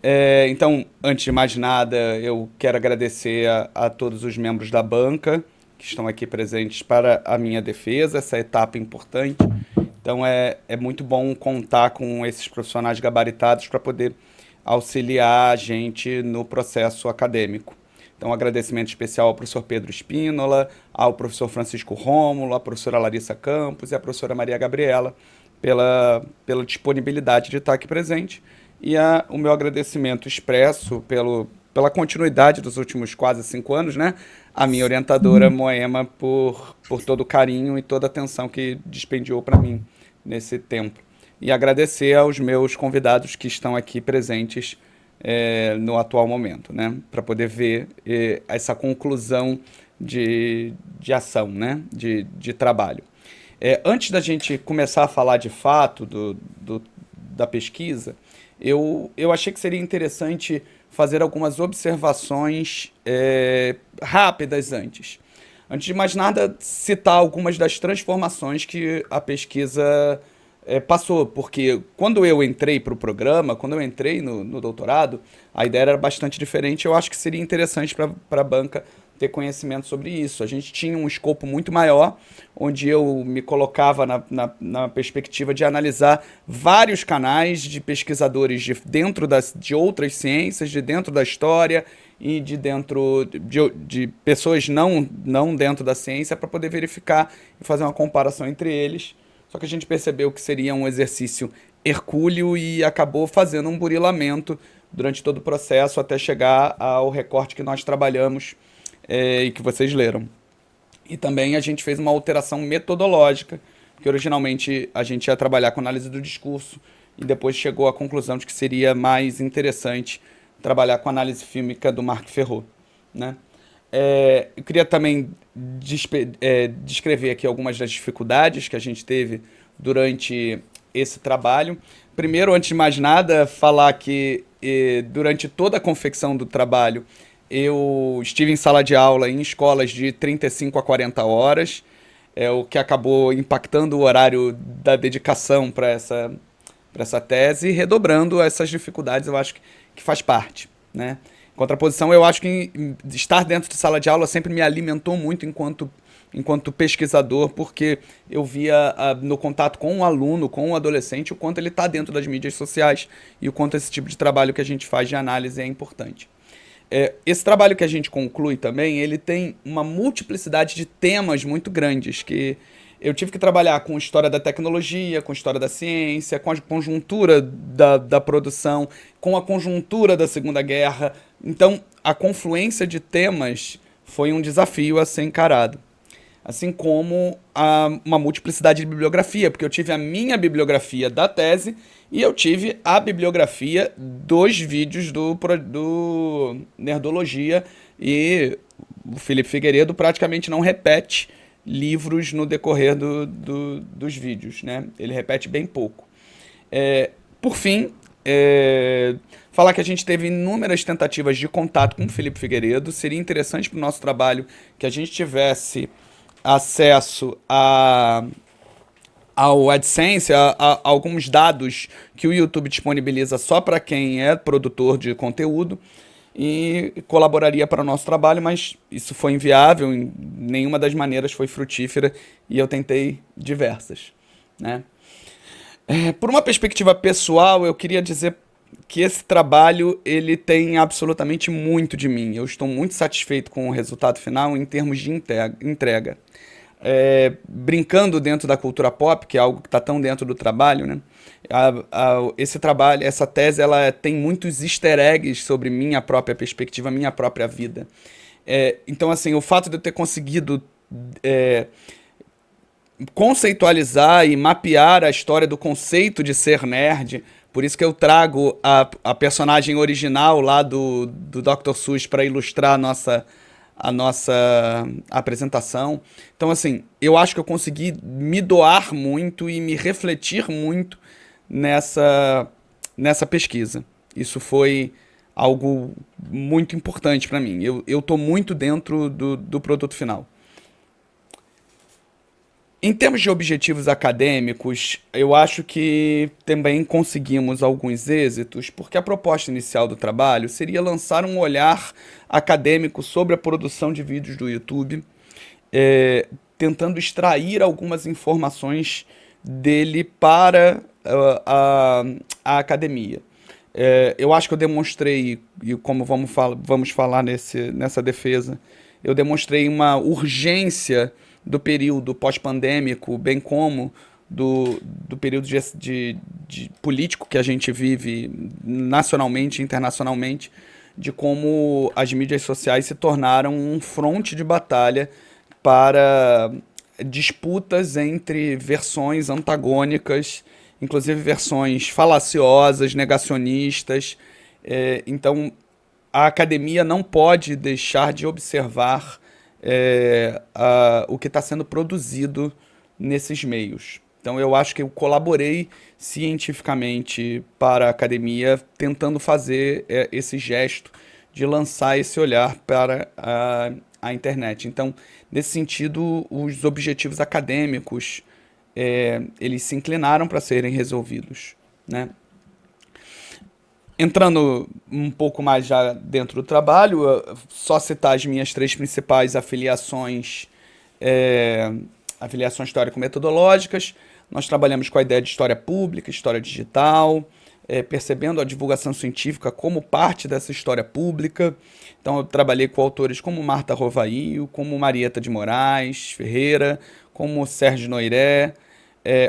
Então, antes de mais nada, eu quero agradecer a todos os membros da banca que estão aqui presentes para a minha defesa, essa etapa importante. Então, é muito bom contar com esses profissionais gabaritados para poder auxiliar a gente no processo acadêmico. Então, um agradecimento especial ao professor Pedro Espínola, ao professor Francisco Rômulo, à professora Larissa Campos e à professora Maria Gabriela pela disponibilidade de estar aqui presente e o meu agradecimento expresso pela continuidade dos últimos quase 5 anos, né? A minha orientadora Moema por todo o carinho e toda a atenção que dispendiou para mim nesse tempo. E agradecer aos meus convidados que estão aqui presentes no atual momento, né? Para poder ver essa conclusão de ação, né? De trabalho. Antes da gente começar a falar de fato da pesquisa, eu achei que seria interessante fazer algumas observações rápidas antes. Antes de mais nada, citar algumas das transformações que a pesquisa passou, porque quando eu entrei para o programa, quando eu entrei no doutorado, a ideia era bastante diferente. Eu acho que seria interessante para a banca ter conhecimento sobre isso. A gente tinha um escopo muito maior, onde eu me colocava na perspectiva de analisar vários canais de pesquisadores de outras ciências, de dentro da história e de pessoas não dentro da ciência, para poder verificar e fazer uma comparação entre eles. Só que a gente percebeu que seria um exercício hercúleo e acabou fazendo um burilamento durante todo o processo até chegar ao recorte que nós trabalhamos e que vocês leram. E também a gente fez uma alteração metodológica, que originalmente a gente ia trabalhar com análise do discurso e depois chegou à conclusão de que seria mais interessante trabalhar com análise fílmica do Marc Ferrot, né? Eu queria também descrever aqui algumas das dificuldades que a gente teve durante esse trabalho. Primeiro, antes de mais nada, falar que durante toda a confecção do trabalho, eu estive em sala de aula em escolas de 35 a 40 horas, o que acabou impactando o horário da dedicação para essa tese, redobrando essas dificuldades, eu acho que faz parte, né? Em contraposição, eu acho que estar dentro de sala de aula sempre me alimentou muito enquanto pesquisador, porque eu via no contato com o aluno, com o adolescente, o quanto ele está dentro das mídias sociais e o quanto esse tipo de trabalho que a gente faz de análise é importante. Esse trabalho que a gente conclui também, ele tem uma multiplicidade de temas muito grandes, que eu tive que trabalhar com história da tecnologia, com história da ciência, com a conjuntura da produção, com a conjuntura da Segunda Guerra. Então, a confluência de temas foi um desafio a ser encarado. Assim como uma multiplicidade de bibliografia, porque eu tive a minha bibliografia da tese e eu tive a bibliografia dos vídeos do Nerdologia, e o Felipe Figueiredo praticamente não repete livros no decorrer dos vídeos, né? Ele repete bem pouco. Por fim, falar que a gente teve inúmeras tentativas de contato com o Felipe Figueiredo. Seria interessante para o nosso trabalho que a gente tivesse acesso ao AdSense, a alguns dados que o YouTube disponibiliza só para quem é produtor de conteúdo, e colaboraria para o nosso trabalho, mas isso foi inviável, em nenhuma das maneiras foi frutífera, e eu tentei diversas, né? Por uma perspectiva pessoal, eu queria dizer que esse trabalho ele tem absolutamente muito de mim. Eu estou muito satisfeito com o resultado final em termos de entrega. Brincando dentro da cultura pop, que é algo que está tão dentro do trabalho, né? Esse trabalho, essa tese, ela tem muitos easter eggs sobre minha própria perspectiva, minha própria vida. Então, assim, o fato de eu ter conseguido conceitualizar e mapear a história do conceito de ser nerd, por isso que eu trago a personagem original lá do Dr. Seuss para ilustrar a nossa apresentação. Então, assim, eu acho que eu consegui me doar muito e me refletir muito nessa pesquisa. Isso foi algo muito importante para mim. Eu estou muito dentro do produto final. Em termos de objetivos acadêmicos, eu acho que também conseguimos alguns êxitos, porque a proposta inicial do trabalho seria lançar um olhar acadêmico sobre a produção de vídeos do YouTube, tentando extrair algumas informações dele para a academia. Eu acho que eu demonstrei, e como vamos falar nessa defesa, eu demonstrei uma urgência do período pós-pandêmico, bem como do período de político que a gente vive nacionalmente e internacionalmente, de como as mídias sociais se tornaram um fronte de batalha para disputas entre versões antagônicas, inclusive versões falaciosas, negacionistas. Então, a academia não pode deixar de observar o que está sendo produzido nesses meios. Então, eu acho que eu colaborei cientificamente para a academia, tentando fazer esse gesto de lançar esse olhar para a internet. Então, nesse sentido, os objetivos acadêmicos eles se inclinaram para serem resolvidos, né? Entrando um pouco mais já dentro do trabalho, só citar as minhas três principais é, afiliações teórico-metodológicas. Nós trabalhamos com a ideia de história pública, história digital, percebendo a divulgação científica como parte dessa história pública. Então, eu trabalhei com autores como Marta Rovail, como Marieta de Moraes Ferreira, como Sérgio Noiré,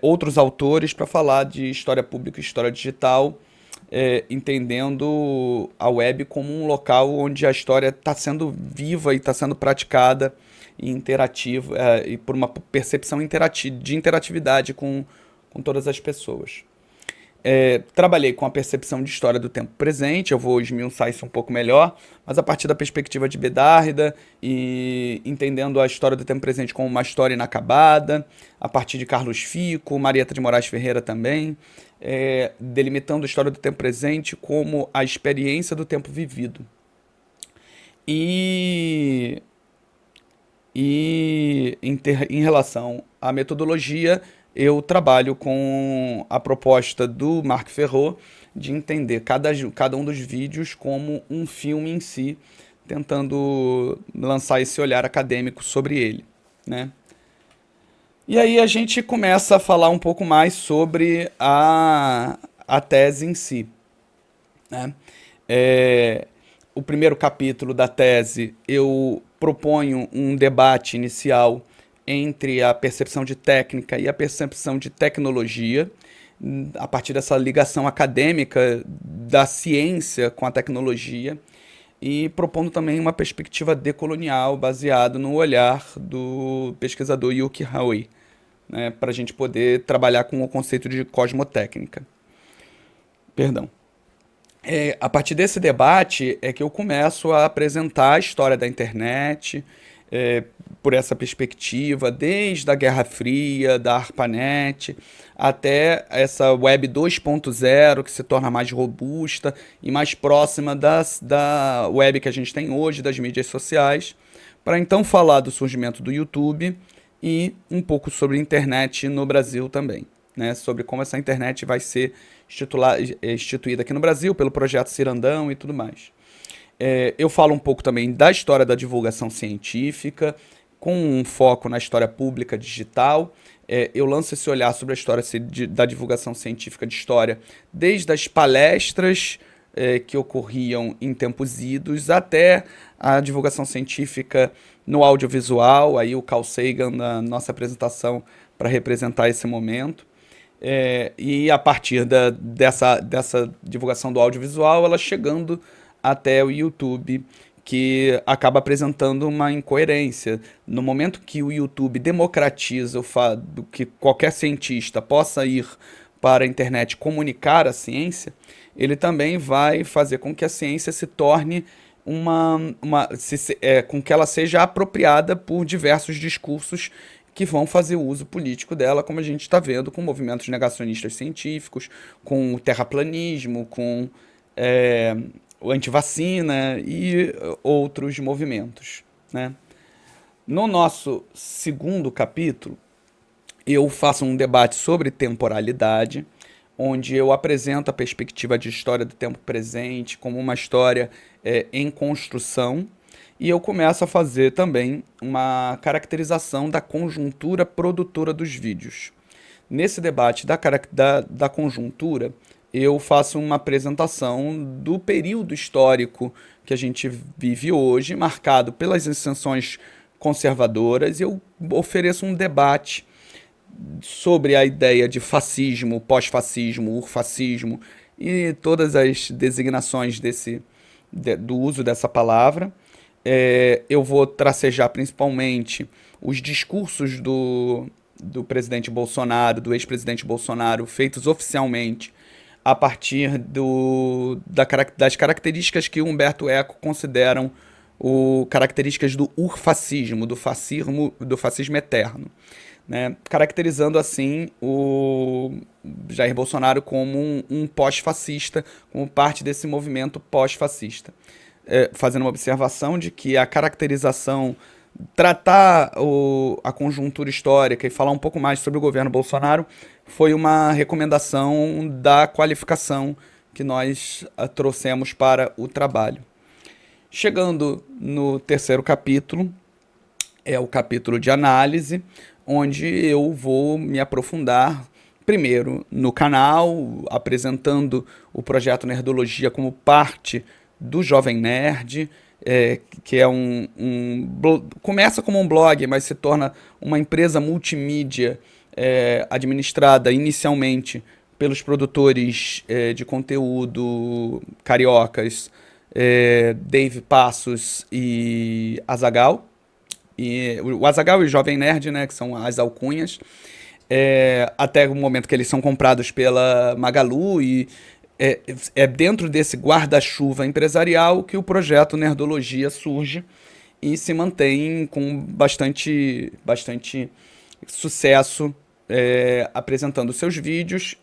outros autores para falar de história pública e história digital, entendendo a web como um local onde a história está sendo viva e está sendo praticada e interativa, e por uma percepção de interatividade com todas as pessoas. Trabalhei com a percepção de história do tempo presente, eu vou esmiuçar isso um pouco melhor, mas a partir da perspectiva de Bedárrida e entendendo a história do tempo presente como uma história inacabada, a partir de Carlos Fico, Marieta de Moraes Ferreira também, delimitando a história do tempo presente como a experiência do tempo vivido. E em relação à metodologia, eu trabalho com a proposta do Marc Ferrot de entender cada um dos vídeos como um filme em si, tentando lançar esse olhar acadêmico sobre ele, né? E aí a gente começa a falar um pouco mais sobre a tese em si, né? É, o primeiro capítulo da tese, eu proponho um debate inicial entre a percepção de técnica e a percepção de tecnologia, a partir dessa ligação acadêmica da ciência com a tecnologia, e propondo também uma perspectiva decolonial baseado no olhar do pesquisador Yuki Howe, né, para a gente poder trabalhar com o conceito de cosmotécnica. Perdão. A partir desse debate é que eu começo a apresentar a história da internet, é, por essa perspectiva, desde a Guerra Fria, da ARPANET, até essa Web 2.0, que se torna mais robusta e mais próxima da web que a gente tem hoje, das mídias sociais, para então falar do surgimento do YouTube e um pouco sobre a internet no Brasil também, né? Sobre como essa internet vai ser instituída aqui no Brasil pelo projeto Cirandão e tudo mais. Eu falo um pouco também da história da divulgação científica, com um foco na história pública digital. Eu lanço esse olhar sobre a história da divulgação científica de história, desde as palestras que ocorriam em tempos idos, até a divulgação científica no audiovisual, aí o Carl Sagan na nossa apresentação para representar esse momento. E a partir dessa divulgação do audiovisual, ela chegando até o YouTube, que acaba apresentando uma incoerência. No momento que o YouTube democratiza o fato que qualquer cientista possa ir para a internet comunicar a ciência, ele também vai fazer com que a ciência se torne com que ela seja apropriada por diversos discursos que vão fazer uso político dela, como a gente está vendo com movimentos negacionistas científicos, com o terraplanismo, com o antivacina e outros movimentos, né? No nosso segundo capítulo, eu faço um debate sobre temporalidade, onde eu apresento a perspectiva de história do tempo presente como uma história em construção, e eu começo a fazer também uma caracterização da conjuntura produtora dos vídeos. Nesse debate da conjuntura, eu faço uma apresentação do período histórico que a gente vive hoje, marcado pelas ascensões conservadoras, e eu ofereço um debate sobre a ideia de fascismo, pós-fascismo, urfascismo e todas as designações do uso dessa palavra. Eu vou tracejar principalmente os discursos do presidente Bolsonaro, do ex-presidente Bolsonaro, feitos oficialmente a partir das características que Humberto Eco consideram características do urfascismo, do fascismo eterno, né? Caracterizando assim o Jair Bolsonaro como um pós-fascista, como parte desse movimento pós-fascista. Fazendo uma observação de que a caracterização, tratar a conjuntura histórica e falar um pouco mais sobre o governo Bolsonaro foi uma recomendação da qualificação que nós trouxemos para o trabalho. Chegando no terceiro capítulo, é o capítulo de análise, onde eu vou me aprofundar primeiro no canal, apresentando o projeto Nerdologia como parte do Jovem Nerd, que é começa como um blog, mas se torna uma empresa multimídia administrada inicialmente pelos produtores de conteúdo cariocas, Dave Passos e Azaghal. E o Azaghal e o Jovem Nerd, né, que são as alcunhas, até o momento que eles são comprados pela Magalu, e dentro desse guarda-chuva empresarial que o projeto Nerdologia surge e se mantém com bastante sucesso, apresentando seus vídeos.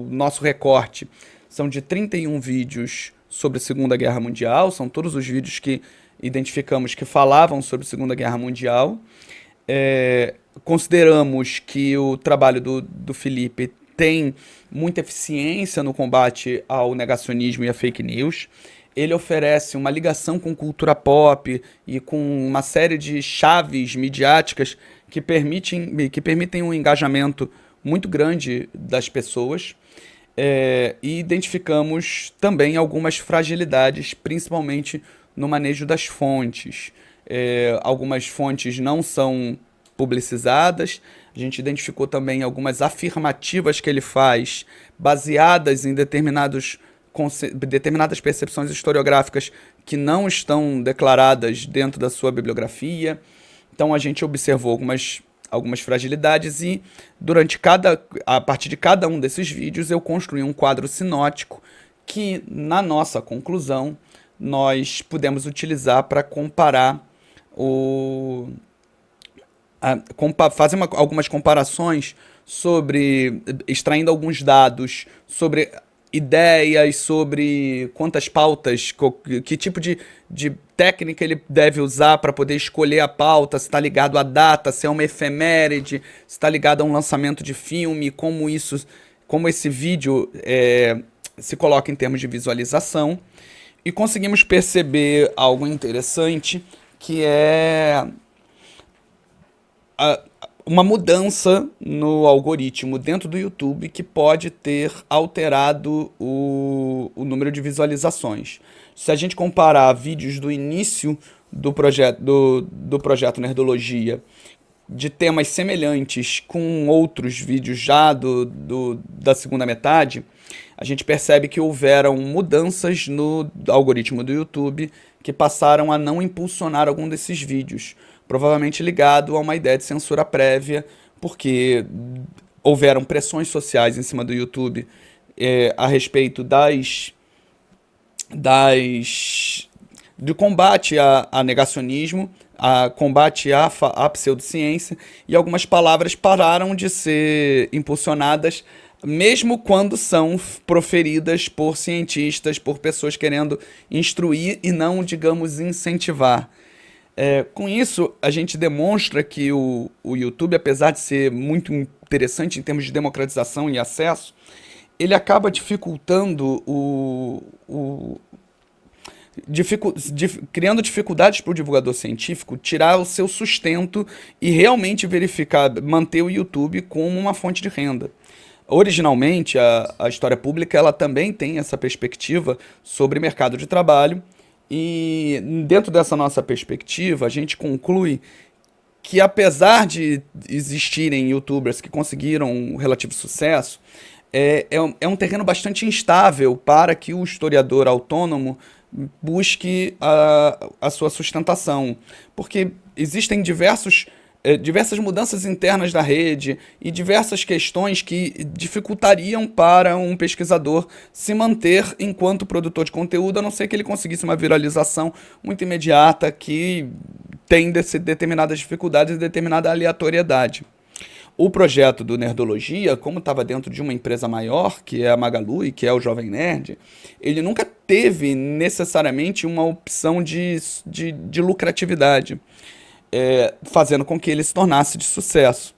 Nosso recorte são de 31 vídeos sobre a Segunda Guerra Mundial, são todos os vídeos que identificamos que falavam sobre a Segunda Guerra Mundial. Consideramos que o trabalho do Felipe tem muita eficiência no combate ao negacionismo e a fake news. Ele oferece uma ligação com cultura pop e com uma série de chaves midiáticas que permitem um engajamento muito grande das pessoas. E identificamos também algumas fragilidades, principalmente no manejo das fontes. Algumas fontes não são publicizadas. A gente identificou também algumas afirmativas que ele faz baseadas em determinadas percepções historiográficas que não estão declaradas dentro da sua bibliografia. Então a gente observou algumas fragilidades e a partir de cada um desses vídeos eu construí um quadro sinótico que, na nossa conclusão, nós pudemos utilizar para comparar fazer algumas comparações extraindo alguns dados sobre ideias, sobre quantas pautas, que tipo de técnica ele deve usar para poder escolher a pauta, se está ligado à data, se é uma efeméride, se está ligado a um lançamento de filme, como esse vídeo se coloca em termos de visualização. E conseguimos perceber algo interessante, que é uma mudança no algoritmo dentro do YouTube que pode ter alterado o número de visualizações. Se a gente comparar vídeos do início do projeto Nerdologia, de temas semelhantes com outros vídeos já da segunda metade, a gente percebe que houveram mudanças no algoritmo do YouTube que passaram a não impulsionar algum desses vídeos, provavelmente ligado a uma ideia de censura prévia, porque houveram pressões sociais em cima do YouTube a respeito do combate a negacionismo, a combate à pseudociência, e algumas palavras pararam de ser impulsionadas, mesmo quando são proferidas por cientistas, por pessoas querendo instruir e não, digamos, incentivar. Com isso, a gente demonstra que o YouTube, apesar de ser muito interessante em termos de democratização e acesso, ele acaba dificultando criando dificuldades para o divulgador científico tirar o seu sustento e realmente verificar, manter o YouTube como uma fonte de renda. Originalmente, a história pública ela também tem essa perspectiva sobre mercado de trabalho, e dentro dessa nossa perspectiva, a gente conclui que apesar de existirem youtubers que conseguiram um relativo sucesso, é um terreno bastante instável para que o historiador autônomo busque a sua sustentação. Porque existem diversas mudanças internas da rede e diversas questões que dificultariam para um pesquisador se manter enquanto produtor de conteúdo, a não ser que ele conseguisse uma viralização muito imediata que tem determinadas dificuldades e determinada aleatoriedade. O projeto do Nerdologia, como estava dentro de uma empresa maior, que é a Magalu e que é o Jovem Nerd, ele nunca teve necessariamente uma opção de lucratividade, fazendo com que ele se tornasse de sucesso.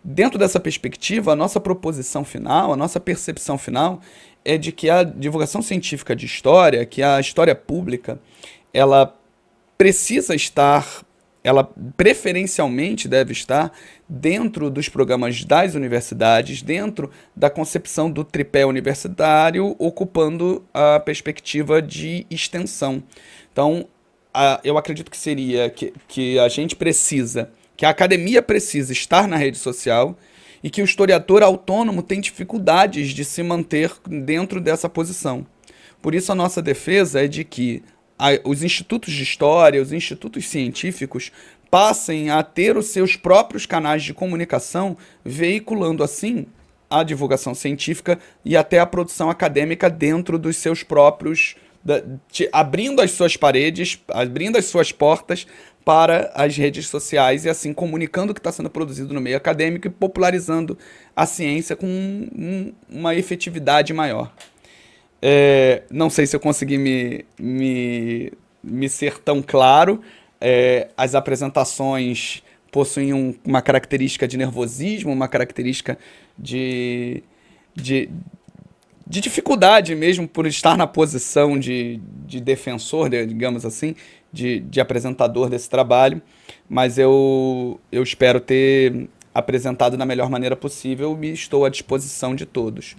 Dentro dessa perspectiva, a nossa proposição final, a nossa percepção final é de que a divulgação científica de história, que a história pública, ela precisa estar, ela preferencialmente deve estar dentro dos programas das universidades, dentro da concepção do tripé universitário, ocupando a perspectiva de extensão. Então, eu acredito que seria que a gente precisa, que a academia precisa estar na rede social e que o historiador autônomo tem dificuldades de se manter dentro dessa posição. Por isso, a nossa defesa é de que os institutos de história, os institutos científicos, passem a ter os seus próprios canais de comunicação, veiculando assim a divulgação científica e até a produção acadêmica dentro dos seus próprios, abrindo as suas paredes, abrindo as suas portas para as redes sociais e assim comunicando o que está sendo produzido no meio acadêmico e popularizando a ciência com uma efetividade maior. Não sei se eu consegui me ser tão claro. As apresentações possuem uma característica de nervosismo, uma característica de, de dificuldade mesmo por estar na posição de defensor, digamos assim, de apresentador desse trabalho, mas eu espero ter apresentado da melhor maneira possível e estou à disposição de todos.